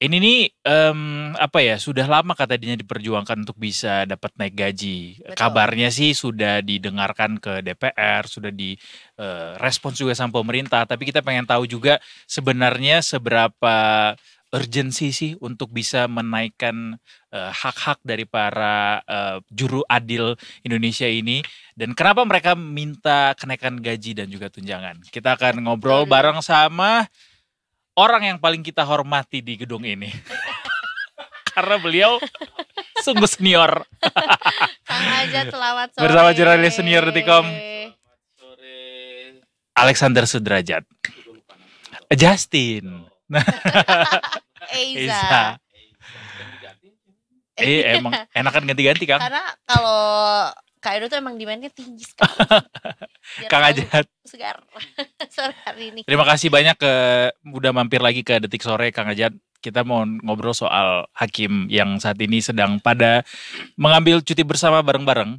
Ini nih apa ya, sudah lama katanya diperjuangkan untuk bisa dapat naik gaji. Betul. Kabarnya sih sudah didengarkan ke DPR, sudah di respons juga sama pemerintah. Tapi kita pengen tahu juga sebenarnya seberapa urgensi sih untuk bisa menaikkan hak-hak dari para juru adil Indonesia ini. Dan kenapa mereka minta kenaikan gaji dan juga tunjangan. Kita akan ngobrol Betul. bareng sama orang yang paling kita hormati di gedung ini. Karena beliau sungguh senior. Kang Ajat, selamat sore. Bersama jurnalis senior Detikkom, Sore. Alexander Sudrajat. Justin. Eiza. Emang enakan ganti-ganti, Kang. Karena kalau Kak Edo tuh emang demand-nya tinggi sekali. Biar Kang tahu Ajat. segar sore hari ini. Terima kasih banyak udah mampir lagi ke Detik Sore, Kang Ajat. Kita mau ngobrol soal hakim yang saat ini sedang pada mengambil cuti bersama bareng-bareng.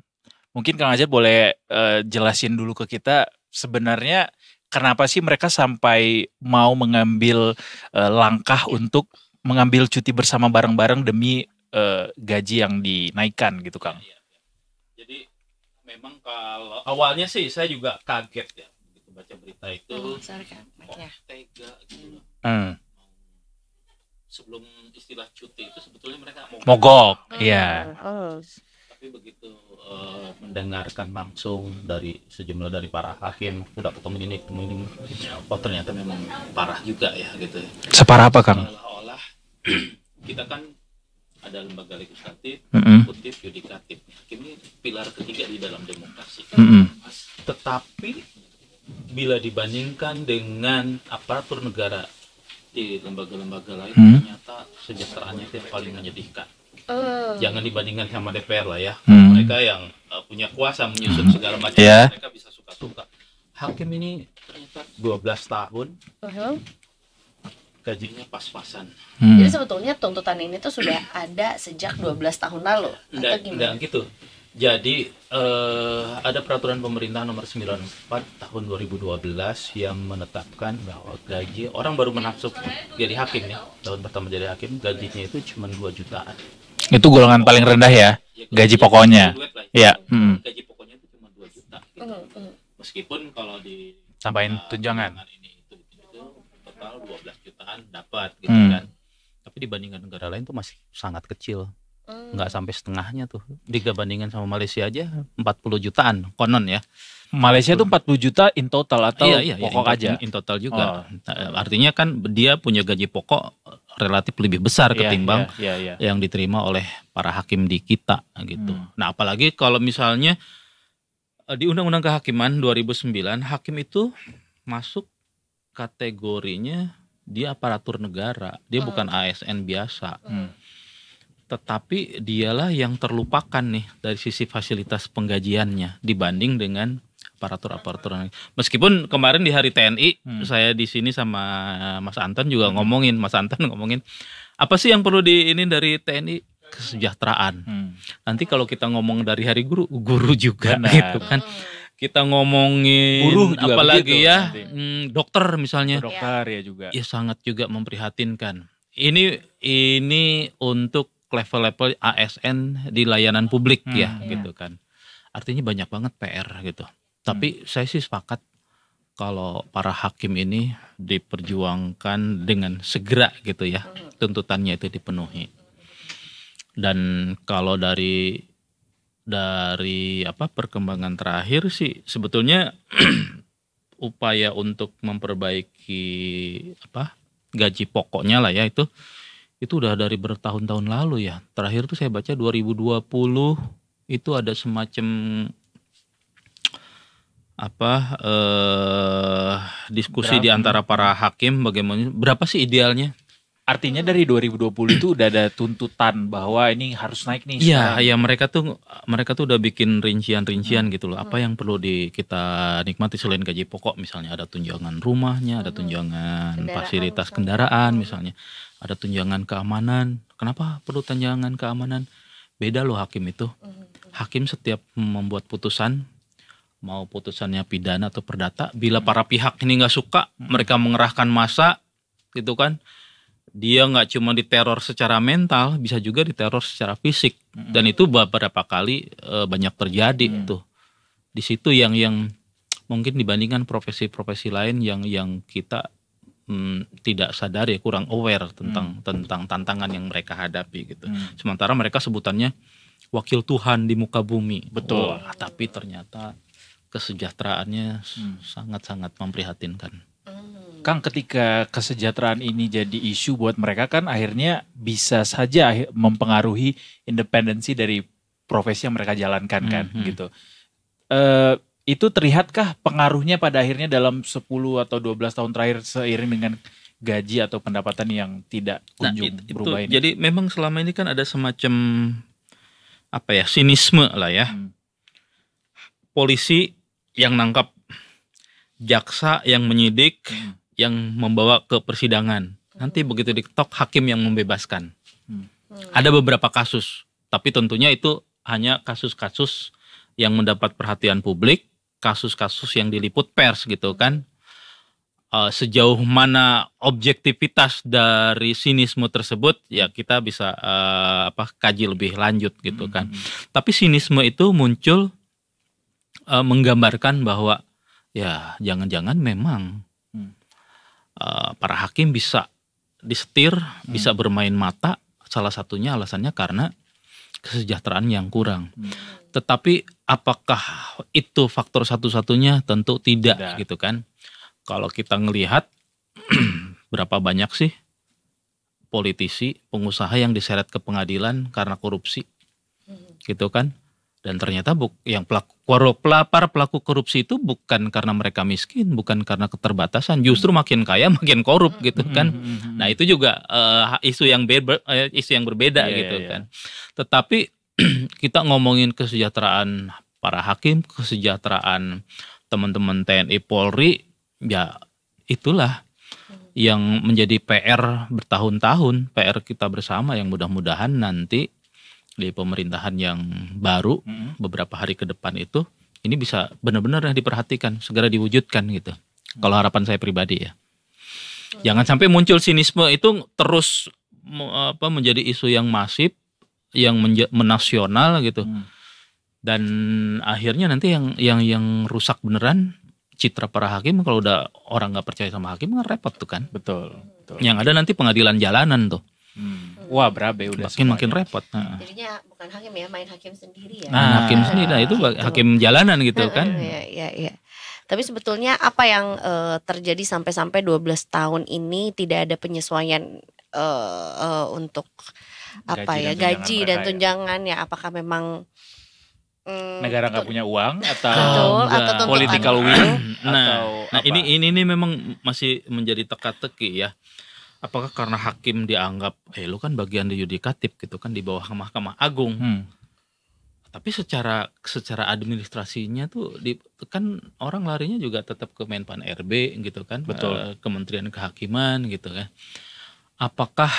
Mungkin Kang Ajat boleh jelasin dulu ke kita sebenarnya kenapa sih mereka sampai mau mengambil langkah untuk mengambil cuti bersama bareng-bareng demi gaji yang dinaikkan gitu, Kang. Jadi memang kalau awalnya sih saya juga kaget ya begitu baca berita itu. Sorry Kak. Kok Ya. tega gitu loh. Sebelum istilah cuti itu sebetulnya mereka mau Mogok, iya. Oh. tapi begitu mendengarkan langsung dari sejumlah dari para hakim udah ketemu ini, oh ternyata memang parah juga ya gitu ya. Separah apa, Kang? Seolah-olah kita kan ada lembaga legislatif, Mm-mm. eksekutif, yudikatif. Hakim ini pilar ketiga di dalam demokrasi. Mm-mm. Tetapi bila dibandingkan dengan aparatur negara di lembaga-lembaga lain, ternyata sejahteraannya itu yang paling menyedihkan. Jangan dibandingkan sama DPR lah ya. Mereka yang punya kuasa menyusun segala macam, mereka bisa suka-suka. Hakim ini ternyata 12 tahun gajinya pas-pasan. Jadi sebetulnya tuntutan ini tuh sudah ada sejak 12 tahun lalu atau gimana? Enggak gitu. Jadi ada peraturan pemerintah nomor 94 tahun 2012 yang menetapkan bahwa gaji orang baru masuk jadi hakim nih, tahun pertama jadi hakim gajinya itu cuma 2 jutaan. Itu golongan paling rendah ya, gaji pokoknya. Iya. Gaji pokoknya itu cuma 2 juta. Gitu. Meskipun kalau di tambahin tunjangan ini itu total 12 jutaan dapat gitu kan. Tapi dibandingkan negara lain tuh masih sangat kecil. Nggak sampai setengahnya tuh. Dibandingkan sama Malaysia aja 40 jutaan konon ya. Malaysia tuh 40 juta in total atau pokok in, aja? In total juga. Artinya kan dia punya gaji pokok relatif lebih besar ketimbang yang diterima oleh para hakim di kita gitu. Nah, apalagi kalau misalnya di Undang-Undang Kehakiman 2009 hakim itu masuk kategorinya dia aparatur negara. Dia bukan ASN biasa. Tetapi dialah yang terlupakan nih dari sisi fasilitas penggajiannya dibanding dengan aparatur. Meskipun kemarin di Hari TNI saya di sini sama Mas Anton juga ngomongin apa sih yang perlu ini dari TNI, kesejahteraan. Nanti kalau kita ngomong dari Hari Guru juga gitu kan. Kita ngomongin buruh juga apalagi begitu, dokter misalnya. Dokter ya juga. Ya sangat juga memprihatinkan. Ini untuk level-level ASN di layanan publik gitu kan. Artinya banyak banget PR gitu. Tapi saya sih sepakat kalau para hakim ini diperjuangkan dengan segera gitu ya. Tuntutannya itu dipenuhi. Dan kalau dari perkembangan terakhir sih sebetulnya upaya untuk memperbaiki gaji pokoknya lah ya itu udah dari bertahun-tahun lalu ya. Terakhir tuh saya baca 2020 itu ada semacam diskusi di antara para hakim bagaimana berapa sih idealnya. Artinya dari 2020 itu udah ada tuntutan bahwa ini harus naik nih. Iya, mereka tuh udah bikin rincian gitu loh. Apa yang perlu kita nikmati selain gaji pokok, misalnya ada tunjangan rumahnya, ada tunjangan fasilitas kendaraan misalnya. Ada tunjangan keamanan. Kenapa perlu tunjangan keamanan? Beda loh hakim itu. Hakim setiap membuat putusan, mau putusannya pidana atau perdata, bila para pihak ini nggak suka, mereka mengerahkan massa, gitu kan, dia nggak cuma diteror secara mental, bisa juga diteror secara fisik. Dan itu beberapa kali banyak terjadi tuh. Di situ yang mungkin dibandingkan profesi-profesi lain yang kita tidak sadar ya, kurang aware tentang tantangan yang mereka hadapi gitu. Sementara mereka sebutannya wakil Tuhan di muka bumi. Betul. Tapi ternyata kesejahteraannya sangat-sangat memprihatinkan. Kang, ketika kesejahteraan ini jadi isu buat mereka kan akhirnya bisa saja mempengaruhi independensi dari profesi yang mereka jalankan kan gitu. Itu terlihatkah pengaruhnya pada akhirnya dalam 10 atau 12 tahun terakhir seiring dengan gaji atau pendapatan yang tidak kunjung berubah ini? Jadi memang selama ini kan ada semacam sinisme lah ya. Polisi yang nangkap, jaksa yang menyidik, yang membawa ke persidangan. Nanti begitu diketok, hakim yang membebaskan. Ada beberapa kasus, tapi tentunya itu hanya kasus-kasus yang mendapat perhatian publik, kasus-kasus yang diliput pers gitu kan. Sejauh mana objektivitas dari sinisme tersebut ya kita bisa kaji lebih lanjut gitu kan. Tapi sinisme itu muncul menggambarkan bahwa ya jangan-jangan memang para hakim bisa disetir, bisa bermain mata. Salah satunya alasannya karena kesejahteraan yang kurang. Tetapi apakah itu faktor satu-satunya? Tentu tidak gitu kan. Kalau kita ngelihat berapa banyak sih politisi, pengusaha yang diseret ke pengadilan karena korupsi, gitu kan? Dan ternyata para pelaku korupsi itu bukan karena mereka miskin, bukan karena keterbatasan, justru makin kaya makin korup gitu kan. Nah itu juga isu yang berbeda gitu kan. Tetapi kita ngomongin kesejahteraan para hakim, kesejahteraan teman-teman TNI Polri, ya itulah yang menjadi PR bertahun-tahun, PR kita bersama yang mudah-mudahan nanti di pemerintahan yang baru beberapa hari ke depan itu ini bisa benar-benar diperhatikan, segera diwujudkan gitu. Kalau harapan saya pribadi ya. Jangan sampai muncul sinisme itu terus menjadi isu yang masif, yang menasional gitu. Dan akhirnya nanti yang rusak beneran citra para hakim. Kalau udah orang nggak percaya sama hakim kan repot tuh kan. Betul. Yang ada nanti pengadilan jalanan tuh. Wah berabe udah makin repot. Jadinya bukan hakim ya, main hakim sendiri ya. Hakim sendiri, itu hakim jalanan gitu kan. Iya. Tapi sebetulnya apa yang terjadi sampai 12 tahun ini tidak ada penyesuaian untuk gaji dan tunjangan ya? Apakah memang negara nggak punya uang atau political will? Nah ini memang masih menjadi teka-teki ya. Apakah karena hakim dianggap lu kan bagian di yudikatif gitu kan di bawah Mahkamah Agung. Tapi secara administrasinya tuh kan orang larinya juga tetap ke Menpan RB gitu kan. Betul. Kementerian Kehakiman gitu kan. Apakah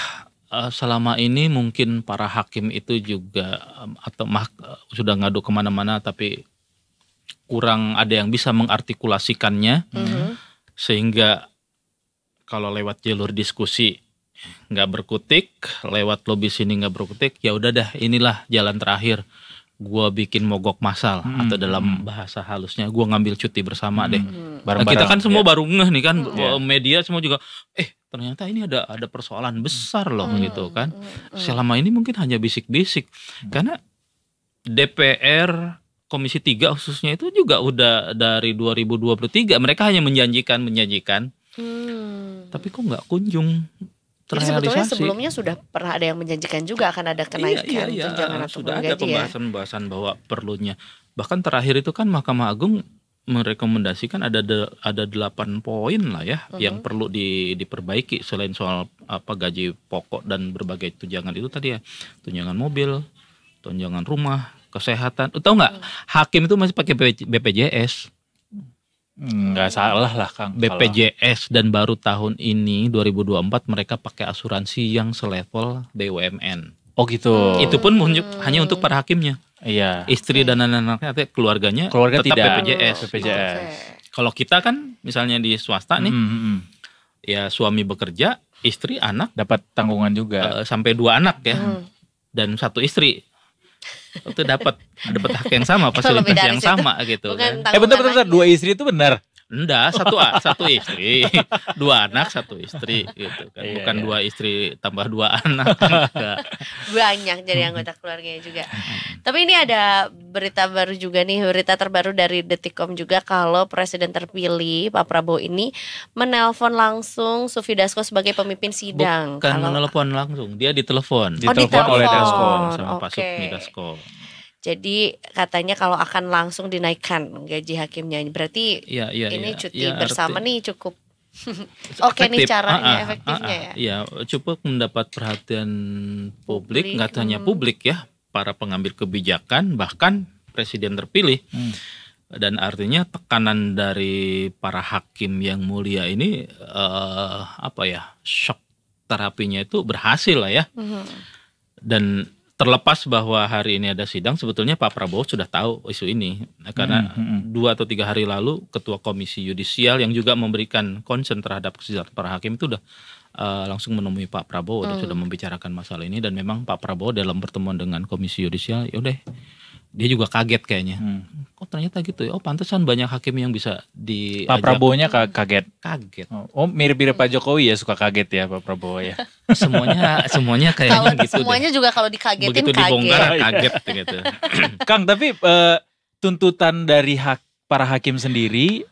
selama ini mungkin para hakim itu juga sudah ngadu kemana-mana tapi kurang ada yang bisa mengartikulasikannya sehingga kalau lewat jalur diskusi nggak berkutik, lewat lobby sini nggak berkutik, ya udah dah inilah jalan terakhir. Gua bikin mogok massal atau dalam bahasa halusnya gua ngambil cuti bersama deh. Nah, kita kan semua baru ngeh nih kan, media semua juga ternyata ini ada persoalan besar loh gitu kan. Selama ini mungkin hanya bisik-bisik karena DPR Komisi 3 khususnya itu juga udah dari 2023 mereka hanya menjanjikan. Tapi kok nggak kunjung terrealisasi. Jadi sebetulnya sebelumnya sudah pernah ada yang menjanjikan juga akan ada kenaikan tunjangan atau sudah gaji ada pembahasan bahwa perlunya. Bahkan terakhir itu kan Mahkamah Agung merekomendasikan ada 8 poin lah ya yang perlu diperbaiki selain soal gaji pokok dan berbagai tunjangan itu tadi ya. Tunjangan mobil, tunjangan rumah, kesehatan. Tahu nggak? Hakim itu masih pakai BPJS. Nggak salah lah Kang. BPJS dan baru tahun ini 2024 mereka pakai asuransi yang selevel BUMN. Oh gitu. Itu pun hanya untuk para hakimnya. Iya. Istri dan anak-anaknya, keluarga tetap tidak. BPJS. BPJS. Kalau kita kan misalnya di swasta nih, ya suami bekerja, istri, anak dapat tanggungan juga. Sampai 2 anak ya. Dan 1 istri. Itu dapat hak yang sama, fasilitas yang sama gitu kan. Bentar, 2 istri itu benar. Enggak, satu istri, 2 anak 1 istri gitu kan. Bukan 2 istri tambah 2 anak. Banyak jadi anggota keluarganya juga. Tapi ini ada berita baru juga nih, berita terbaru dari Detikcom juga kalau Presiden terpilih Pak Prabowo ini menelpon langsung Sufi Dasko sebagai pemimpin sidang. Bukan menelpon langsung, dia ditelepon. Ditelepon oleh Dasko sama Pak Sufi Dasko. Jadi katanya kalau akan langsung dinaikkan gaji hakimnya, berarti ini cuti bersama nih cukup oke nih caranya, efektifnya ya. Iya, cukup mendapat perhatian publik, nggak hanya publik ya, para pengambil kebijakan, bahkan presiden terpilih. Dan artinya tekanan dari para hakim yang mulia ini shock terapinya itu berhasil lah ya. Dan terlepas bahwa hari ini ada sidang, sebetulnya Pak Prabowo sudah tahu isu ini. Karena 2 atau 3 hari lalu Ketua Komisi Yudisial yang juga memberikan concern terhadap kesejahteraan para hakim itu udah langsung menemui Pak Prabowo dan sudah membicarakan masalah ini. Dan memang Pak Prabowo dalam pertemuan dengan Komisi Yudisial, yaudah dia juga kaget kayaknya. Kok ternyata gitu ya? Oh pantesan banyak hakim yang bisa diajak. Pak Prabowo-nya kaget. Oh mirip-mirip Pak Jokowi ya, suka kaget ya Pak Prabowo ya. semuanya kayaknya gitu. Semuanya juga kalau dikagetin begitu dibongkar kaget gitu. Kang, tapi tuntutan dari para hakim sendiri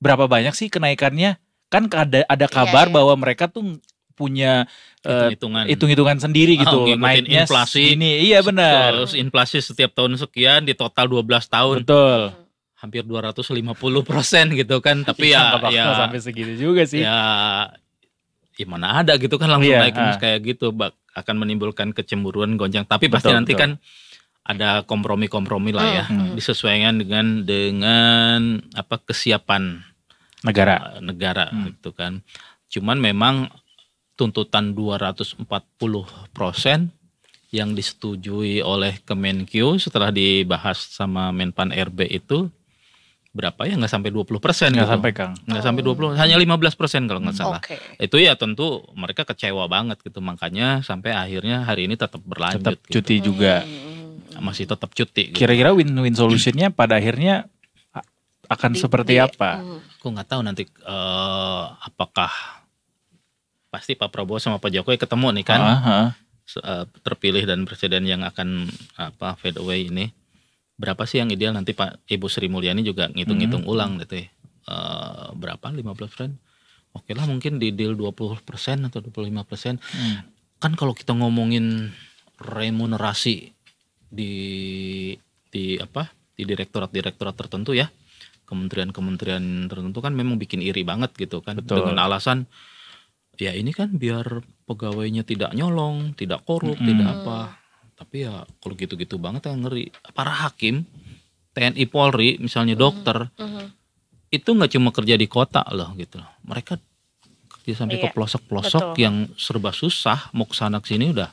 berapa banyak sih kenaikannya? Kan ada kabar bahwa mereka tuh punya hitung-hitungan sendiri gitu, naiknya inflasi ini. Iya benar. Terus inflasi setiap tahun sekian di total 12 tahun. Betul. Hampir 250% gitu kan. Tapi ya sampai segitu juga sih. Ya mana ada gitu kan langsung naik kayak gitu, akan menimbulkan kecemburuan, gonjang. Tapi pasti nanti kan ada kompromi-kompromi lah ya, disesuaikan dengan kesiapan negara gitu kan. Cuman memang tuntutan 240% yang disetujui oleh Kemenkyu setelah dibahas sama Menpan RB itu berapa ya, nggak sampai 20%. Nggak sampai Kang. Nggak sampai 20, hanya 15% kalau nggak salah. Itu ya tentu mereka kecewa banget gitu, makanya sampai akhirnya hari ini tetap berlanjut. Tetap cuti juga. Masih tetap cuti. Kira-kira win-win solutionnya pada akhirnya akan seperti apa? Aku nggak tahu nanti apakah pasti Pak Prabowo sama Pak Jokowi ketemu nih kan, terpilih dan presiden yang akan fade away ini. Berapa sih yang ideal, nanti Ibu Sri Mulyani juga ngitung-ngitung ulang gitu ya. Berapa 15%? Oke lah mungkin di deal 20% atau 25%. Kan kalau kita ngomongin remunerasi di direktorat tertentu ya, kementerian tertentu kan memang bikin iri banget gitu kan. Betul. Dengan alasan ya ini kan biar pegawainya tidak nyolong, tidak korup, tidak apa. Tapi ya kalau gitu-gitu banget yang ngeri. Para hakim, TNI Polri, misalnya dokter, itu nggak cuma kerja di kota loh gitu. Mereka kerja sampai ke pelosok-pelosok yang serba susah, mau kesana kesini udah.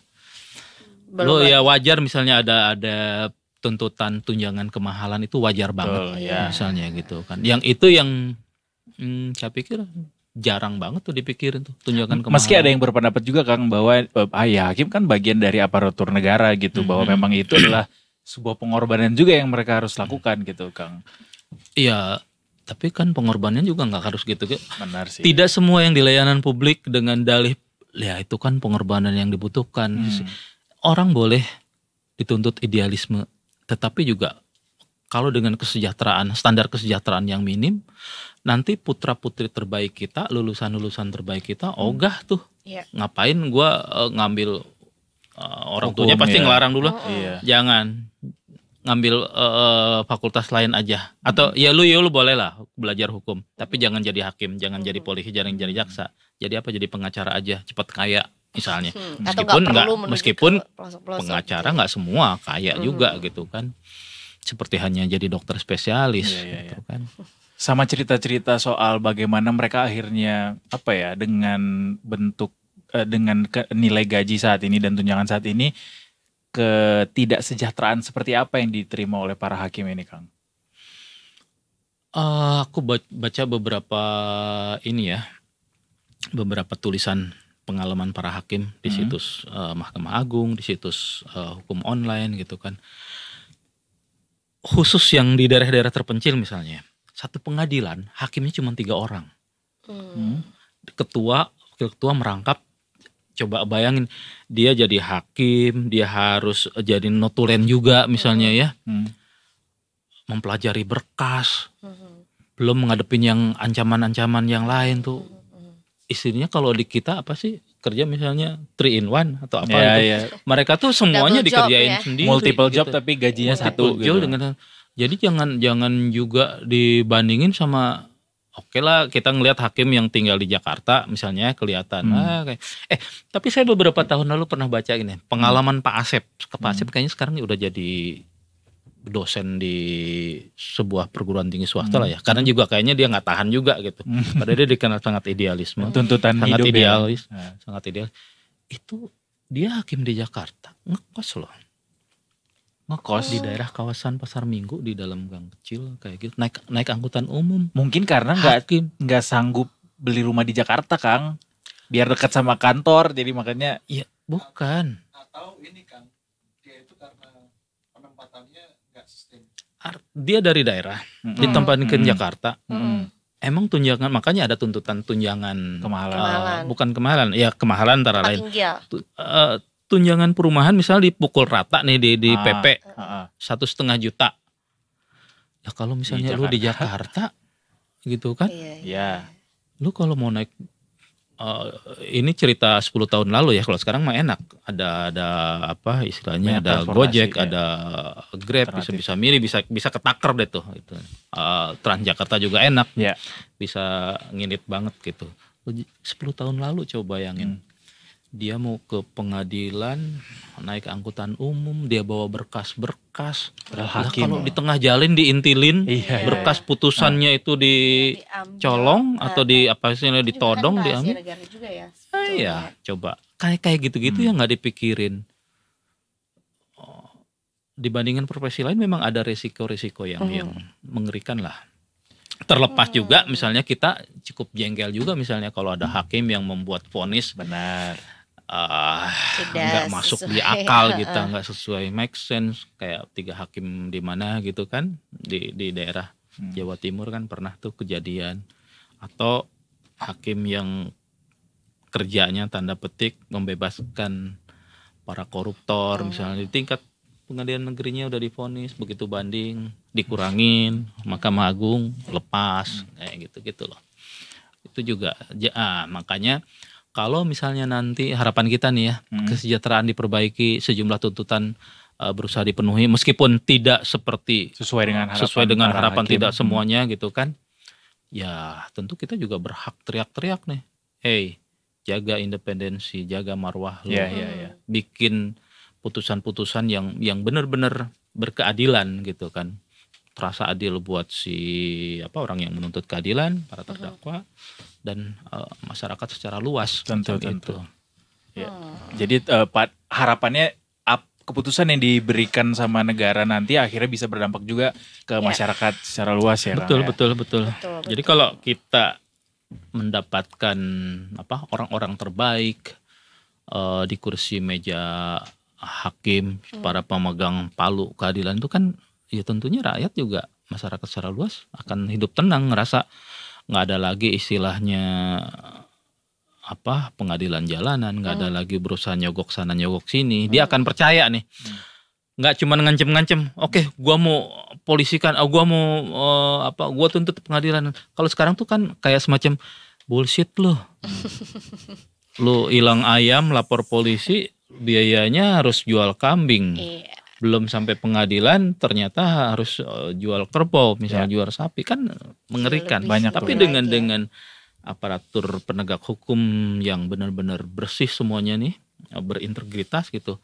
Lo ya wajar misalnya ada tuntutan tunjangan kemahalan itu wajar banget misalnya gitu kan. Yang itu yang saya pikir jarang banget tuh dipikirin tuh tunjangan kemahalan. Meski ada yang berpendapat juga Kang bahwa hakim kan bagian dari aparatur negara gitu, bahwa memang itu adalah sebuah pengorbanan juga yang mereka harus lakukan gitu Kang. Iya, tapi kan pengorbanannya juga nggak harus gitu. Benar sih. Tidak semua yang di layanan publik dengan dalih ya itu kan pengorbanan yang dibutuhkan. Orang boleh dituntut idealisme, tetapi juga kalau dengan standar kesejahteraan yang minim, nanti putra-putri terbaik kita, lulusan-lulusan terbaik kita ogah tuh. Ngapain gue ngambil orang tuanya pasti ngelarang dulu. Jangan ngambil fakultas lain aja. Atau ya lu boleh lah belajar hukum, tapi jangan jadi hakim, jangan jadi polisi, jangan jadi jaksa. Jadi apa? Jadi pengacara aja, cepat kaya misalnya. Meskipun pengacara nggak semua kaya juga gitu kan. Seperti hanya jadi dokter spesialis gitu kan. Sama cerita-cerita soal bagaimana mereka akhirnya dengan bentuk dengan nilai gaji saat ini dan tunjangan saat ini, ketidaksejahteraan seperti apa yang diterima oleh para hakim ini Kang? Aku baca beberapa ini ya, beberapa tulisan pengalaman para hakim di situs Mahkamah Agung, di situs hukum online gitu kan. Khusus yang di daerah-daerah terpencil misalnya, satu pengadilan hakimnya cuma 3 orang. Ketua, wakil ketua merangkap. Coba bayangin, dia jadi hakim, dia harus jadi notulen juga misalnya ya. Mempelajari berkas, belum menghadapin yang ancaman-ancaman yang lain tuh. Istilahnya kalau di kita apa sih, kerja misalnya 3 in 1 atau apa gitu. Yeah. Mereka tuh semuanya dikerjain sendiri. Multiple job gitu. tapi gajinya satu gitu. Dengan, jadi jangan juga dibandingin sama, oke lah kita ngelihat hakim yang tinggal di Jakarta misalnya kelihatan. Tapi saya beberapa tahun lalu pernah baca ini pengalaman Pak Asep. Pak Asep kayaknya sekarang udah jadi dosen di sebuah perguruan tinggi swasta lah ya. Karena juga kayaknya dia nggak tahan juga gitu. Padahal dia dikenal sangat idealisme. Tuntutan sangat hidup idealis. ya. Sangat ideal. Itu dia hakim di Jakarta. Ngekos loh. Ngekos di daerah kawasan Pasar Minggu di dalam gang kecil kayak gitu. Naik angkutan umum. Mungkin karena nggak sanggup beli rumah di Jakarta, Kang. Biar dekat sama kantor, jadi makanya. Iya, bukan. Atau ini kan, dia itu karena penempatannya nggak sistem. Dia dari daerah, ditempatin ke Jakarta. Emang tunjangan, makanya ada tuntutan tunjangan kemahalan. Bukan kemahalan, ya kemahalan antara lain. Tunjangan perumahan misalnya dipukul rata nih di PP 1,5 juta. Ya kalau misalnya lu di Jakarta gitu kan, ya. Lu kalau mau naik, ini cerita 10 tahun lalu ya. Kalau sekarang mah enak, ada apa istilahnya, ada Gojek, ada Grab, bisa milih, bisa ketaker deh tuh. Itu. Transjakarta juga enak, bisa nginit banget gitu. 10 tahun lalu coba bayangin. Dia mau ke pengadilan, naik angkutan umum, dia bawa berkas-berkas. Kalau di tengah jalan diintilin, berkas putusannya itu dicolong atau di apa sih, ditodong, diambil. Iya, coba kayak gitu-gitu yang nggak dipikirin. Dibandingkan profesi lain memang ada resiko-resiko yang mengerikan lah. Terlepas juga misalnya kita cukup jengkel juga misalnya kalau ada hakim yang membuat vonis nggak masuk di akal gitu, nggak sesuai make sense, kayak 3 hakim di mana gitu kan di daerah Jawa Timur kan pernah tuh kejadian, atau hakim yang kerjanya tanda petik membebaskan para koruptor misalnya di tingkat pengadilan negerinya udah divonis, begitu banding dikurangin, Mahkamah Agung lepas, kayak gitu loh. Itu juga makanya kalau misalnya nanti harapan kita nih ya, kesejahteraan diperbaiki, sejumlah tuntutan berusaha dipenuhi, meskipun tidak sesuai dengan harapan tidak semuanya gitu kan. Ya tentu kita juga berhak teriak-teriak nih, hey, jaga independensi, jaga marwah lu, bikin putusan-putusan yang benar-benar berkeadilan gitu kan, terasa adil buat orang yang menuntut keadilan, para terdakwa, dan masyarakat secara luas. Tentu. Ya. Jadi harapannya keputusan yang diberikan sama negara nanti akhirnya bisa berdampak juga ke masyarakat secara luas ya. Betul. Jadi kalau kita mendapatkan orang-orang terbaik di kursi meja hakim, para pemegang palu keadilan itu kan, ya tentunya rakyat juga, masyarakat secara luas akan hidup tenang, ngerasa nggak ada lagi istilahnya pengadilan jalanan, nggak ada lagi berusaha nyogok sana nyogok sini. Dia akan percaya nih, nggak cuma ngancem-ngancem, oke gua mau polisikan, gua mau gua tuntut pengadilan. Kalau sekarang tuh kan kayak semacam bullshit loh. Lu hilang ayam lapor polisi, biayanya harus jual kambing. Belum sampai pengadilan ternyata harus jual kerbau, misalnya jual sapi, kan mengerikan. Banyak. Tapi dengan aparatur penegak hukum yang benar-benar bersih semuanya nih, berintegritas gitu,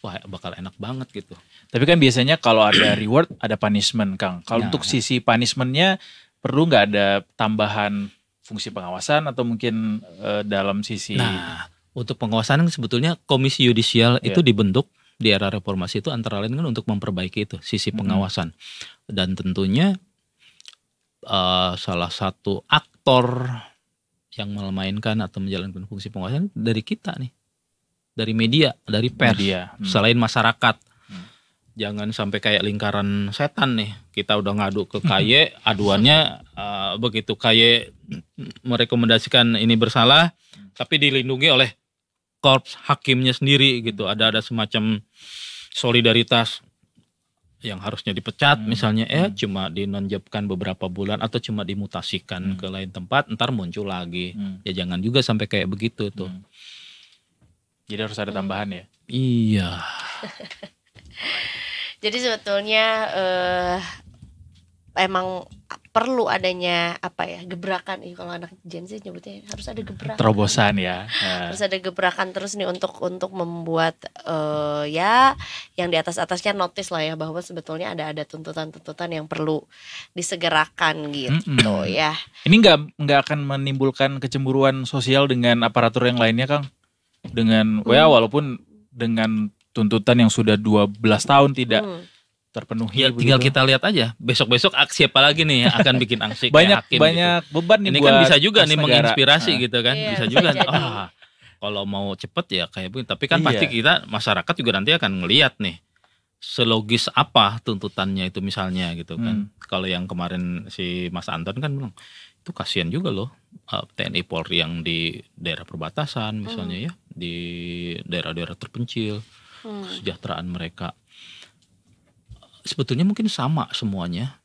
wah bakal enak banget gitu. Tapi kan biasanya kalau ada reward ada punishment, Kang. Kalau untuk sisi punishmentnya perlu nggak ada tambahan fungsi pengawasan atau mungkin dalam sisi? Nah, untuk pengawasan sebetulnya Komisi Yudisial itu dibentuk di era reformasi itu antara lain kan untuk memperbaiki itu sisi pengawasan, dan tentunya salah satu aktor yang memainkan atau menjalankan fungsi pengawasan dari kita nih, dari media, dari pers, selain masyarakat. Jangan sampai kayak lingkaran setan nih, kita udah ngadu ke KY, aduannya begitu KY merekomendasikan ini bersalah, tapi dilindungi oleh korps hakimnya sendiri gitu. Ada semacam solidaritas yang harusnya dipecat misalnya cuma dinonjobkan beberapa bulan atau cuma dimutasikan ke lain tempat, ntar muncul lagi. Ya jangan juga sampai kayak begitu tuh. Jadi harus ada tambahan ya. Iya. Jadi sebetulnya emang perlu adanya gebrakan. Kalau anak Gen Z nyebutnya harus ada gebrakan. Terobosan ya. Harus ada gebrakan terus nih untuk membuat ya yang di atasnya notice lah ya, bahwa sebetulnya ada tuntutan-tuntutan yang perlu disegerakan gitu ya. Ini nggak akan menimbulkan kecemburuan sosial dengan aparatur yang lainnya, Kang? Dengan walaupun dengan tuntutan yang sudah 12 tahun tidak terpenuhi. Ya, tinggal kita lihat aja besok-besok aksi apa lagi nih yang akan bikin aksi banyak hakim gitu. Beban nih. Ini kan bisa juga nih menginspirasi gitu kan. Iya, bisa juga kalau mau cepet ya kayak begini, tapi kan pasti kita masyarakat juga nanti akan ngelihat nih selogis apa tuntutannya itu misalnya gitu kan. Kalau yang kemarin si Mas Anton kan bilang itu kasihan juga loh TNI Polri yang di daerah perbatasan misalnya ya, di daerah-daerah terpencil, kesejahteraan mereka sebetulnya mungkin sama semuanya.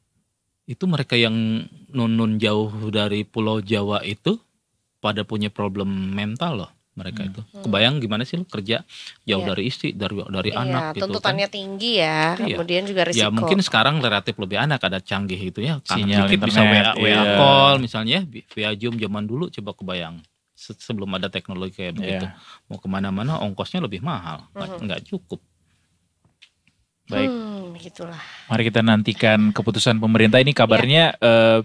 Itu mereka yang nun jauh dari Pulau Jawa itu pada punya problem mental loh mereka itu. Kebayang gimana sih lo kerja jauh dari istri, dari anak gitu kan. Tuntutannya tinggi ya, kemudian juga risiko. Ya mungkin sekarang relatif lebih anak, ada canggih gitu ya. Sinyal dikit internet, bisa WA call misalnya, via Zoom zaman dulu coba kebayang. Sebelum ada teknologi kayak begitu. Mau kemana-mana ongkosnya lebih mahal, nggak cukup. Baik, begitulah. Mari kita nantikan keputusan pemerintah ini. Kabarnya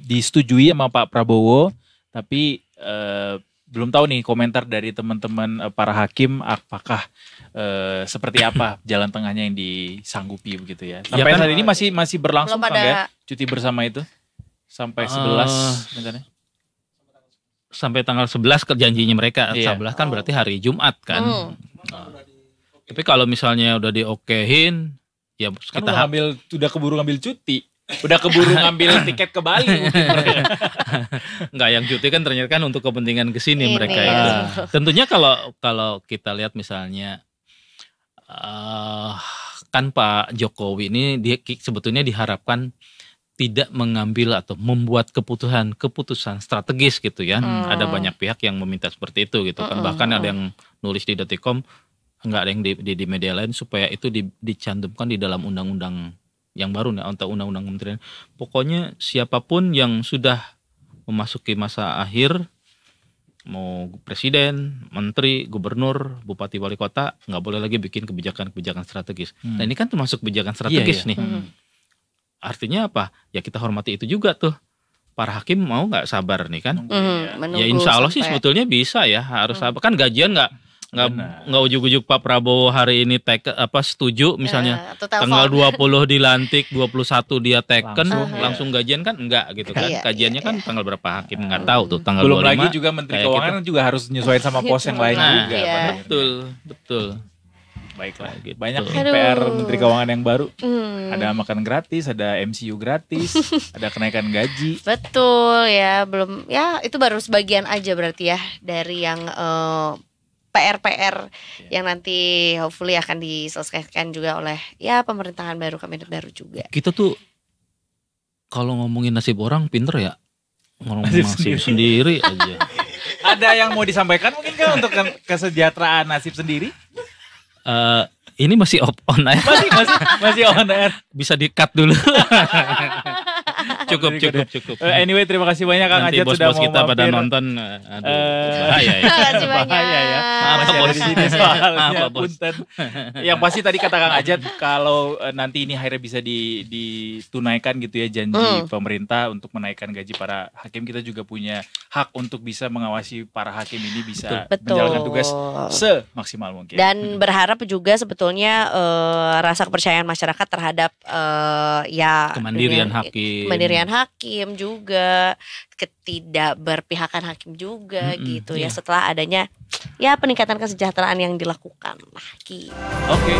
disetujui sama Pak Prabowo, tapi belum tahu nih komentar dari teman-teman para hakim apakah seperti apa jalan tengahnya yang disanggupi begitu ya. Sampai saat ini masih berlangsung kan ya cuti bersama itu sampai 11 misalnya. Sampai tanggal 11 janjinya mereka. 11 kan berarti hari Jumat kan. Tapi kalau misalnya udah diokehin, ya kan udah keburu ngambil cuti, udah keburu ngambil tiket ke Bali. Enggak, yang cuti kan ternyata kan untuk kepentingan kesini mereka itu. Tentunya kalau kita lihat misalnya kan Pak Jokowi ini dia sebetulnya diharapkan tidak mengambil atau membuat keputusan strategis gitu ya. Ada banyak pihak yang meminta seperti itu gitu kan. Bahkan ada yang nulis di Detik.com, enggak ada yang di media lain supaya itu dicantumkan di dalam undang-undang yang baru nih, untuk undang-undang kementerian. Pokoknya siapapun yang sudah memasuki masa akhir, mau presiden, menteri, gubernur, bupati, wali kota, nggak boleh lagi bikin kebijakan-kebijakan strategis. Nah ini kan termasuk kebijakan strategis nih. Artinya apa? Ya kita hormati itu juga tuh. Para hakim mau nggak sabar nih kan? Ya insya Allah sih sebetulnya bisa ya, harus sabar. Kan gajian nggak ujuk-ujuk Pak Prabowo hari ini setuju misalnya tanggal 20 dilantik, 21 dia langsung gajian kan enggak gitu kan. Kajiannya kan tanggal berapa hakim nggak tahu tuh, tanggal 25. Belum lagi juga Menteri Keuangan juga harus menyesuaikan sama pos yang lain juga. Betul. Baiklah, gitu. Banyak PR Menteri Keuangan yang baru. Ada makan gratis, ada MCU gratis, ada kenaikan gaji. Betul ya, belum ya itu baru sebagian aja berarti ya dari yang PR yang nanti hopefully akan diselesaikan juga oleh ya pemerintahan baru, kabinet baru juga. Kita tuh kalau ngomongin nasib orang pinter ya, ngomongin nasib sendiri aja. Ada yang mau disampaikan mungkin kan untuk kesejahteraan nasib sendiri? Ini masih on air. Masih on air. Bisa di-cut dulu. Cukup. Anyway, terima kasih banyak Kang Ajat sudah mau kita pada nonton. Bahaya ya. Masih ada di sini soalnya. Punten. Yang pasti tadi kata Kang Ajat, kalau nanti ini akhirnya bisa ditunaikan gitu ya janji pemerintah untuk menaikkan gaji para hakim, kita juga punya hak untuk bisa mengawasi para hakim ini bisa menjalankan tugas semaksimal mungkin. Dan berharap juga sebetulnya rasa kepercayaan masyarakat terhadap ya kemandirian penyesuaian hakim juga, ketidakberpihakan hakim juga gitu ya setelah adanya ya peningkatan kesejahteraan yang dilakukan lah gitu. Oke.